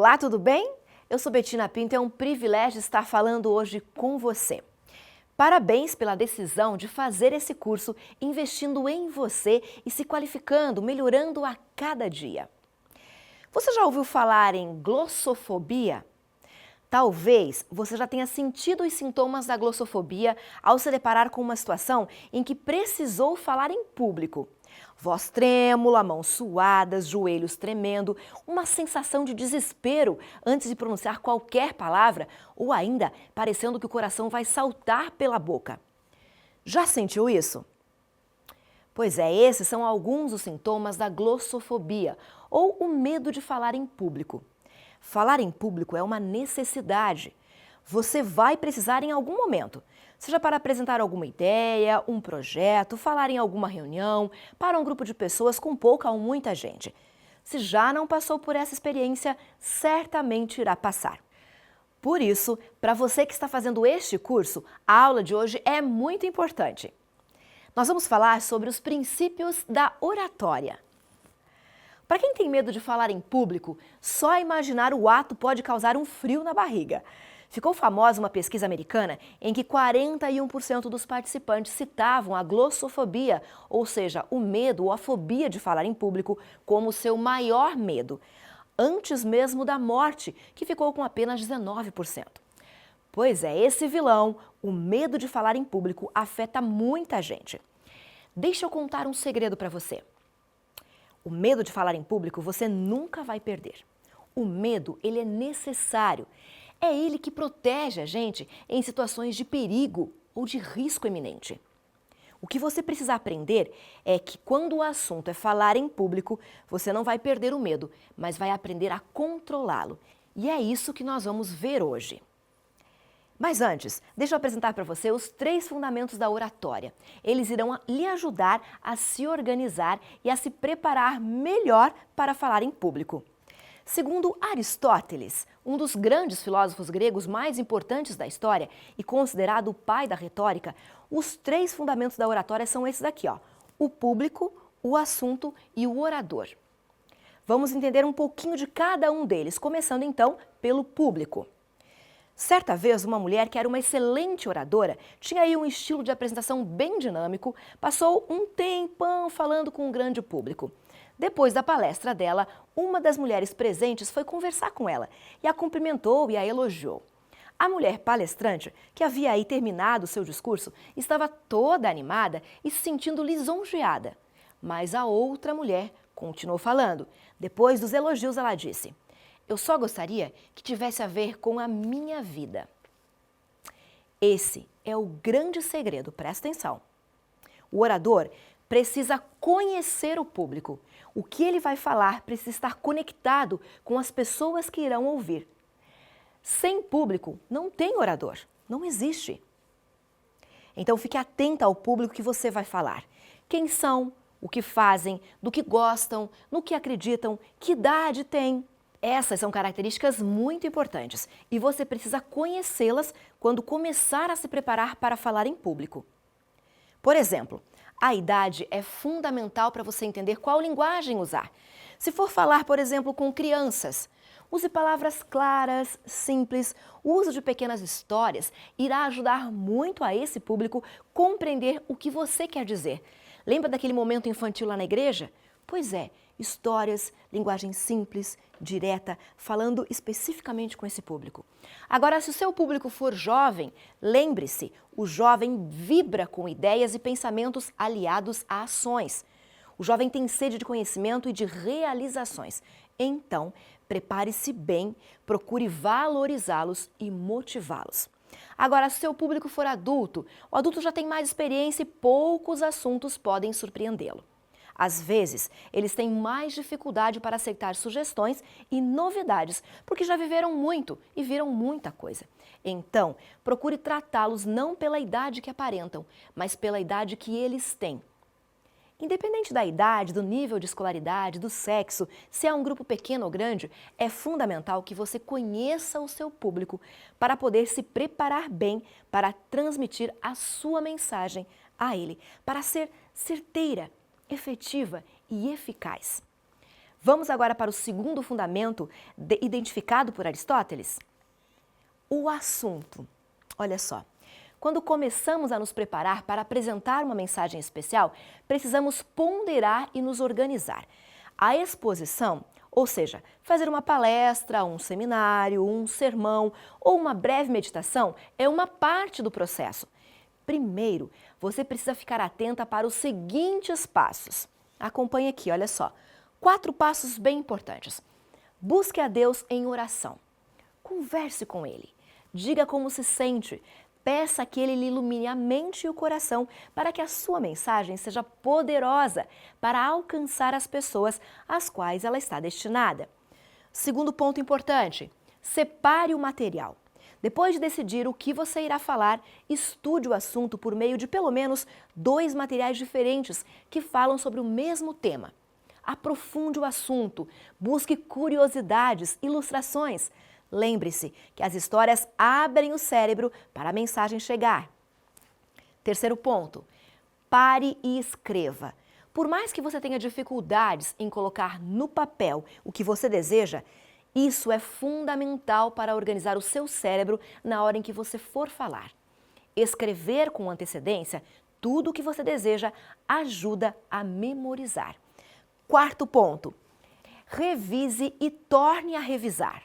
Olá, tudo bem? Eu sou Betina Pinto e é um privilégio estar falando hoje com você. Parabéns pela decisão de fazer esse curso investindo em você e se qualificando, melhorando a cada dia. Você já ouviu falar em glossofobia? Talvez você já tenha sentido os sintomas da glossofobia ao se deparar com uma situação em que precisou falar em público. Voz trêmula, mãos suadas, joelhos tremendo, uma sensação de desespero antes de pronunciar qualquer palavra ou ainda parecendo que o coração vai saltar pela boca. Já sentiu isso? Pois é, esses são alguns dos sintomas da glossofobia ou o medo de falar em público. Falar em público é uma necessidade. Você vai precisar em algum momento, seja para apresentar alguma ideia, um projeto, falar em alguma reunião, para um grupo de pessoas com pouca ou muita gente. Se já não passou por essa experiência, certamente irá passar. Por isso, para você que está fazendo este curso, a aula de hoje é muito importante. Nós vamos falar sobre os princípios da oratória. Para quem tem medo de falar em público, só imaginar o ato pode causar um frio na barriga. Ficou famosa uma pesquisa americana em que 41% dos participantes citavam a glossofobia, ou seja, o medo ou a fobia de falar em público, como seu maior medo, antes mesmo da morte, que ficou com apenas 19%. Pois é, esse vilão, o medo de falar em público, afeta muita gente. Deixa eu contar um segredo para você. O medo de falar em público você nunca vai perder. O medo, ele é necessário. É ele que protege a gente em situações de perigo ou de risco iminente. O que você precisa aprender é que quando o assunto é falar em público, você não vai perder o medo, mas vai aprender a controlá-lo. E é isso que nós vamos ver hoje. Mas antes, deixa eu apresentar para você os 3 fundamentos da oratória. Eles irão lhe ajudar a se organizar e a se preparar melhor para falar em público. Segundo Aristóteles, um dos grandes filósofos gregos mais importantes da história e considerado o pai da retórica, os 3 fundamentos da oratória são esses daqui, ó: o público, o assunto e o orador. Vamos entender um pouquinho de cada um deles, começando então pelo público. Certa vez, uma mulher que era uma excelente oradora, tinha aí um estilo de apresentação bem dinâmico, passou um tempão falando com um grande público. Depois da palestra dela, uma das mulheres presentes foi conversar com ela e a cumprimentou e a elogiou. A mulher palestrante, que havia aí terminado seu discurso, estava toda animada e se sentindo lisonjeada. Mas a outra mulher continuou falando. Depois dos elogios, ela disse: "Eu só gostaria que tivesse a ver com a minha vida." Esse é o grande segredo, presta atenção. O orador precisa conhecer o público. O que ele vai falar precisa estar conectado com as pessoas que irão ouvir. Sem público, não tem orador, não existe. Então fique atenta ao público que você vai falar. Quem são, o que fazem, do que gostam, no que acreditam, que idade têm. Essas são características muito importantes e você precisa conhecê-las quando começar a se preparar para falar em público. Por exemplo, a idade é fundamental para você entender qual linguagem usar. Se for falar, por exemplo, com crianças, use palavras claras, simples, o uso de pequenas histórias irá ajudar muito a esse público compreender o que você quer dizer. Lembra daquele momento infantil lá na igreja? Pois é, histórias, linguagem simples, direta, falando especificamente com esse público. Agora, se o seu público for jovem, lembre-se, o jovem vibra com ideias e pensamentos aliados a ações. O jovem tem sede de conhecimento e de realizações. Então, prepare-se bem, procure valorizá-los e motivá-los. Agora, se o seu público for adulto, o adulto já tem mais experiência e poucos assuntos podem surpreendê-lo. Às vezes, eles têm mais dificuldade para aceitar sugestões e novidades, porque já viveram muito e viram muita coisa. Então, procure tratá-los não pela idade que aparentam, mas pela idade que eles têm. Independente da idade, do nível de escolaridade, do sexo, se é um grupo pequeno ou grande, é fundamental que você conheça o seu público para poder se preparar bem para transmitir a sua mensagem a ele, para ser certeira, efetiva e eficaz. Vamos agora para o segundo fundamento identificado por Aristóteles? O assunto. Olha só, quando começamos a nos preparar para apresentar uma mensagem especial, precisamos ponderar e nos organizar. A exposição, ou seja, fazer uma palestra, um seminário, um sermão ou uma breve meditação, é uma parte do processo. Primeiro, você precisa ficar atenta para os seguintes passos. Acompanhe aqui, olha só. 4 passos bem importantes. Busque a Deus em oração. Converse com Ele. Diga como se sente. Peça que Ele lhe ilumine a mente e o coração para que a sua mensagem seja poderosa para alcançar as pessoas às quais ela está destinada. Segundo ponto importante, separe o material. Depois de decidir o que você irá falar, estude o assunto por meio de pelo menos 2 materiais diferentes que falam sobre o mesmo tema. Aprofunde o assunto, busque curiosidades, ilustrações. Lembre-se que as histórias abrem o cérebro para a mensagem chegar. Terceiro ponto, pare e escreva. Por mais que você tenha dificuldades em colocar no papel o que você deseja, isso é fundamental para organizar o seu cérebro na hora em que você for falar. Escrever com antecedência tudo o que você deseja ajuda a memorizar. Quarto ponto, revise e torne a revisar.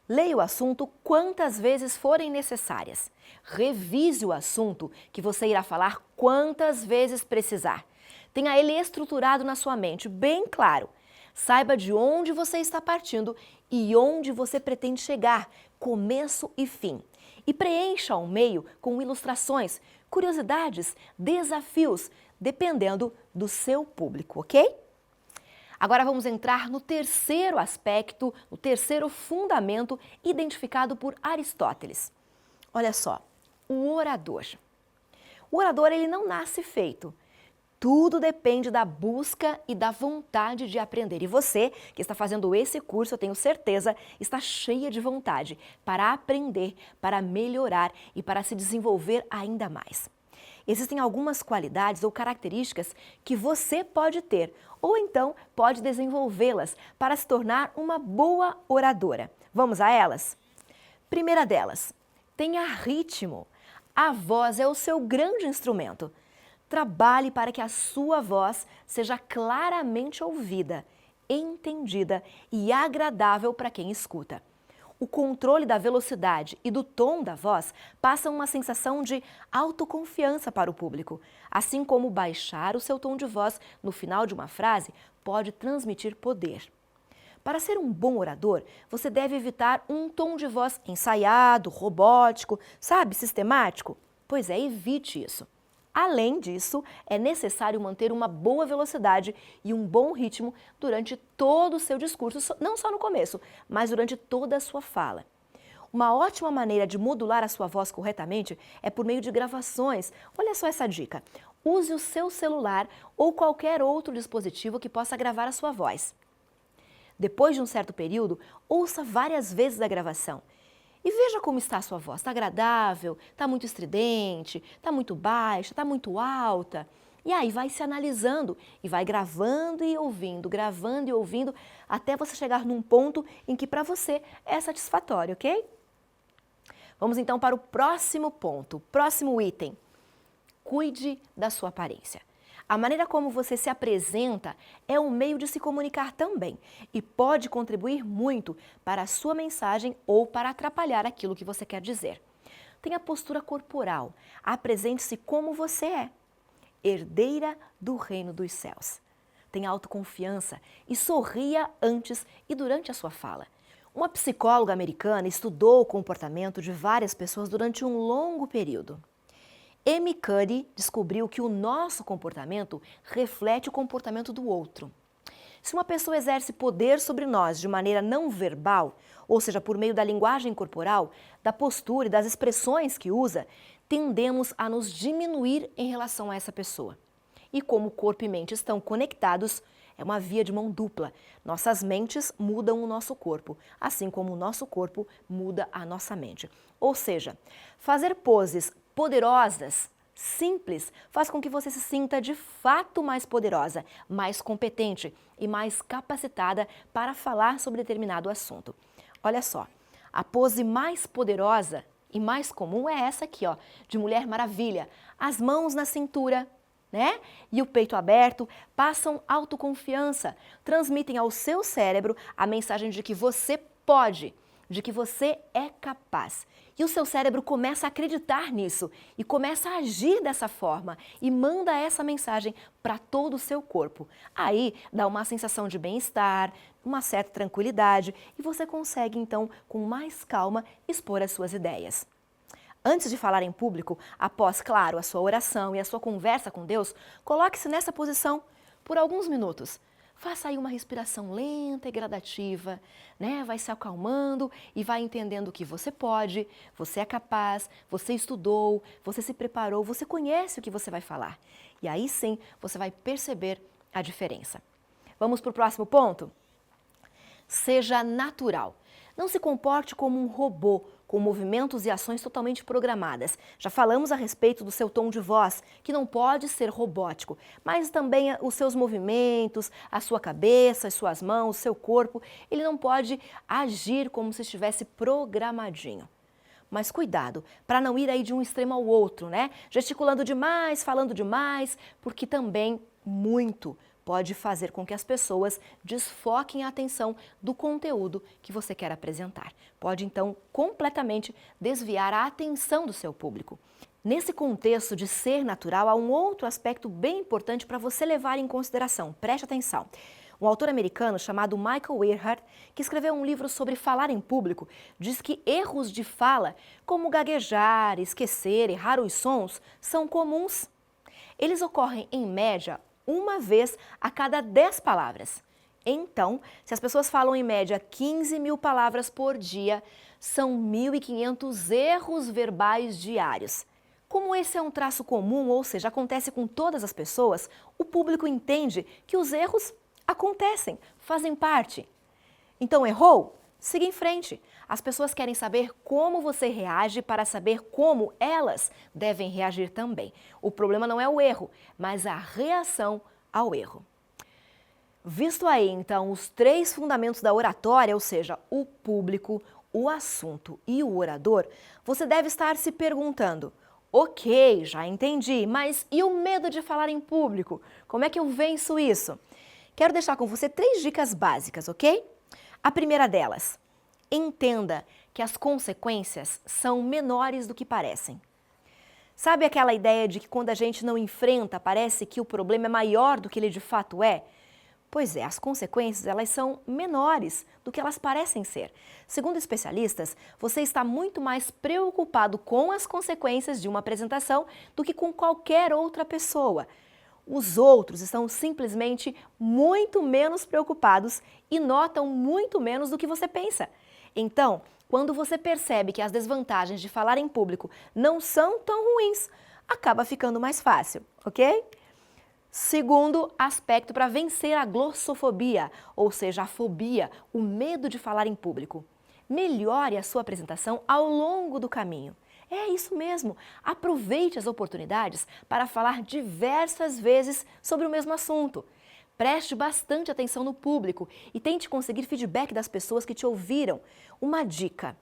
Leia o assunto quantas vezes forem necessárias. Revise o assunto que você irá falar quantas vezes precisar. Tenha ele estruturado na sua mente, bem claro. Saiba de onde você está partindo e onde você pretende chegar, começo e fim. E preencha ao meio com ilustrações, curiosidades, desafios, dependendo do seu público, ok? Agora vamos entrar no terceiro aspecto, o terceiro fundamento identificado por Aristóteles. Olha só, o orador. O orador, ele não nasce feito. Tudo depende da busca e da vontade de aprender. E você, que está fazendo esse curso, eu tenho certeza, está cheia de vontade para aprender, para melhorar e para se desenvolver ainda mais. Existem algumas qualidades ou características que você pode ter, ou então pode desenvolvê-las para se tornar uma boa oradora. Vamos a elas? Primeira delas, tenha ritmo. A voz é o seu grande instrumento. Trabalhe para que a sua voz seja claramente ouvida, entendida e agradável para quem escuta. O controle da velocidade e do tom da voz passa uma sensação de autoconfiança para o público, assim como baixar o seu tom de voz no final de uma frase pode transmitir poder. Para ser um bom orador, você deve evitar um tom de voz ensaiado, robótico, sabe, sistemático? Pois é, evite isso. Além disso, é necessário manter uma boa velocidade e um bom ritmo durante todo o seu discurso, não só no começo, mas durante toda a sua fala. Uma ótima maneira de modular a sua voz corretamente é por meio de gravações. Olha só essa dica. Use o seu celular ou qualquer outro dispositivo que possa gravar a sua voz. Depois de um certo período, ouça várias vezes a gravação. E veja como está a sua voz. Está agradável? Está muito estridente? Está muito baixa? Está muito alta? E aí vai se analisando e vai gravando e ouvindo, até você chegar num ponto em que para você é satisfatório, ok? Vamos então para o próximo ponto, próximo item. Cuide da sua aparência. A maneira como você se apresenta é um meio de se comunicar também e pode contribuir muito para a sua mensagem ou para atrapalhar aquilo que você quer dizer. Tenha postura corporal, apresente-se como você é, herdeira do reino dos céus. Tenha autoconfiança e sorria antes e durante a sua fala. Uma psicóloga americana estudou o comportamento de várias pessoas durante um longo período. Amy Cuddy descobriu que o nosso comportamento reflete o comportamento do outro. Se uma pessoa exerce poder sobre nós de maneira não verbal, ou seja, por meio da linguagem corporal, da postura e das expressões que usa, tendemos a nos diminuir em relação a essa pessoa. E como corpo e mente estão conectados, é uma via de mão dupla. Nossas mentes mudam o nosso corpo, assim como o nosso corpo muda a nossa mente. Ou seja, fazer poses poderosas simples faz com que você se sinta de fato mais poderosa, mais competente e mais capacitada para falar sobre determinado assunto. Olha só, a pose mais poderosa e mais comum é essa aqui, ó, de Mulher Maravilha. As mãos na cintura, né? E o peito aberto, passam autoconfiança, transmitem ao seu cérebro a mensagem de que você pode, de que você é capaz. E o seu cérebro começa a acreditar nisso e começa a agir dessa forma e manda essa mensagem para todo o seu corpo. Aí dá uma sensação de bem-estar, uma certa tranquilidade e você consegue então, com mais calma, expor as suas ideias. Antes de falar em público, após, claro, a sua oração e a sua conversa com Deus, coloque-se nessa posição por alguns minutos. Faça aí uma respiração lenta e gradativa, né? Vai se acalmando e vai entendendo que você pode, você é capaz, você estudou, você se preparou, você conhece o que você vai falar. E aí sim, você vai perceber a diferença. Vamos para o próximo ponto? Seja natural. Não se comporte como um robô, com movimentos e ações totalmente programadas. Já falamos a respeito do seu tom de voz, que não pode ser robótico, mas também os seus movimentos, a sua cabeça, as suas mãos, o seu corpo, ele não pode agir como se estivesse programadinho. Mas cuidado, para não ir aí de um extremo ao outro, né? Gesticulando demais, falando demais, porque também muito pode fazer com que as pessoas desfoquem a atenção do conteúdo que você quer apresentar. Pode, então, completamente desviar a atenção do seu público. Nesse contexto de ser natural, há um outro aspecto bem importante para você levar em consideração. Preste atenção. Um autor americano chamado Michael Earhart, que escreveu um livro sobre falar em público, diz que erros de fala, como gaguejar, esquecer, errar os sons, são comuns. Eles ocorrem, em média, uma vez a cada 10 palavras. Então, se as pessoas falam em média 15 mil palavras por dia, são 1.500 erros verbais diários. Como esse é um traço comum, ou seja, acontece com todas as pessoas, o público entende que os erros acontecem, fazem parte. Então, errou? Siga em frente. As pessoas querem saber como você reage para saber como elas devem reagir também. O problema não é o erro, mas a reação ao erro. Visto aí, então, os 3 fundamentos da oratória, ou seja, o público, o assunto e o orador, você deve estar se perguntando: ok, já entendi, mas e o medo de falar em público? Como é que eu venço isso? Quero deixar com você 3 dicas básicas, ok? A primeira delas, entenda que as consequências são menores do que parecem. Sabe aquela ideia de que quando a gente não enfrenta, parece que o problema é maior do que ele de fato é? Pois é, as consequências elas são menores do que elas parecem ser. Segundo especialistas, você está muito mais preocupado com as consequências de uma apresentação do que com qualquer outra pessoa. Os outros estão simplesmente muito menos preocupados e notam muito menos do que você pensa. Então, quando você percebe que as desvantagens de falar em público não são tão ruins, acaba ficando mais fácil, ok? Segundo aspecto para vencer a glossofobia, ou seja, a fobia, o medo de falar em público. Melhore a sua apresentação ao longo do caminho. É isso mesmo, aproveite as oportunidades para falar diversas vezes sobre o mesmo assunto. Preste bastante atenção no público e tente conseguir feedback das pessoas que te ouviram. Uma dica: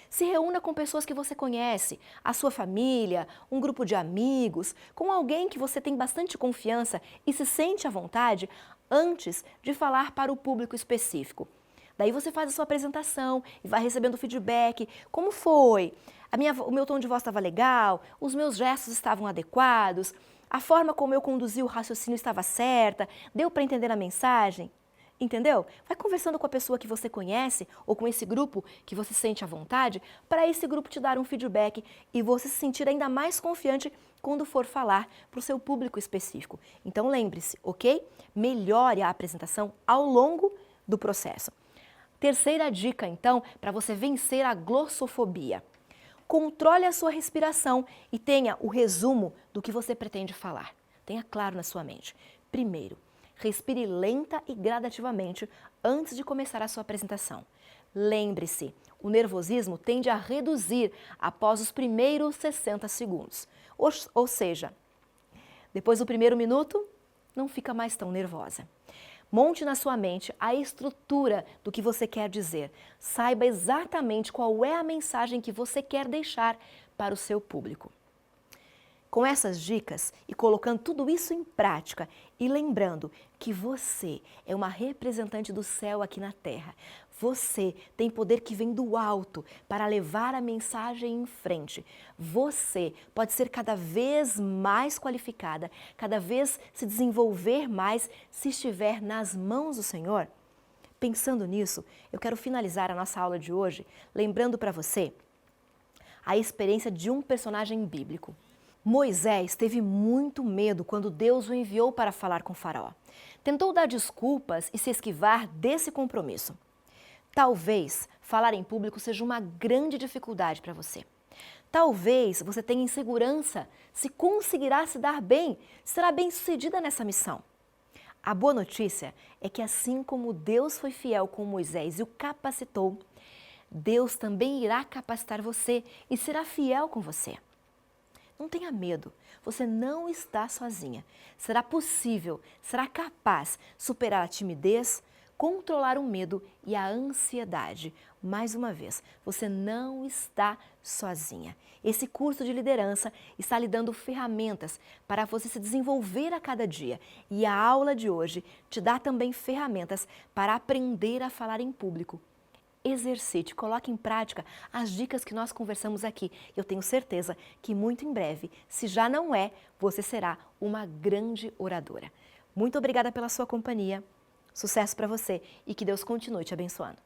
se reúna com pessoas que você conhece, a sua família, um grupo de amigos, com alguém que você tem bastante confiança e se sente à vontade antes de falar para o público específico. Daí você faz a sua apresentação e vai recebendo feedback. Como foi? O meu tom de voz estava legal? Os meus gestos estavam adequados? A forma como eu conduzi o raciocínio estava certa? Deu para entender a mensagem? Entendeu? Vai conversando com a pessoa que você conhece ou com esse grupo que você sente à vontade para esse grupo te dar um feedback e você se sentir ainda mais confiante quando for falar para o seu público específico. Então lembre-se, ok? Melhore a apresentação ao longo do processo. Terceira dica, então, para você vencer a glossofobia. Controle a sua respiração e tenha o resumo do que você pretende falar. Tenha claro na sua mente. Primeiro, respire lenta e gradativamente antes de começar a sua apresentação. Lembre-se, O nervosismo tende a reduzir após os primeiros 60 segundos. Ou seja, depois do primeiro minuto, não fica mais tão nervosa. Monte na sua mente a estrutura do que você quer dizer. Saiba exatamente qual é a mensagem que você quer deixar para o seu público. Com essas dicas e colocando tudo isso em prática e lembrando que você é uma representante do céu aqui na terra. Você tem poder que vem do alto para levar a mensagem em frente. Você pode ser cada vez mais qualificada, cada vez se desenvolver mais se estiver nas mãos do Senhor. Pensando nisso, eu quero finalizar a nossa aula de hoje lembrando para você a experiência de um personagem bíblico. Moisés teve muito medo quando Deus o enviou para falar com Faraó. Tentou dar desculpas e se esquivar desse compromisso. Talvez falar em público seja uma grande dificuldade para você. Talvez você tenha insegurança se conseguirá se dar bem, será bem-sucedida nessa missão. A boa notícia é que assim como Deus foi fiel com Moisés e o capacitou, Deus também irá capacitar você e será fiel com você. Não tenha medo, você não está sozinha. Será possível, será capaz superar a timidez, controlar o medo e a ansiedade. Mais uma vez, você não está sozinha. Esse curso de liderança está lhe dando ferramentas para você se desenvolver a cada dia. E a aula de hoje te dá também ferramentas para aprender a falar em público. Exercite, coloque em prática as dicas que nós conversamos aqui. Eu tenho certeza que muito em breve, se já não é, você será uma grande oradora. Muito obrigada pela sua companhia, sucesso para você e que Deus continue te abençoando.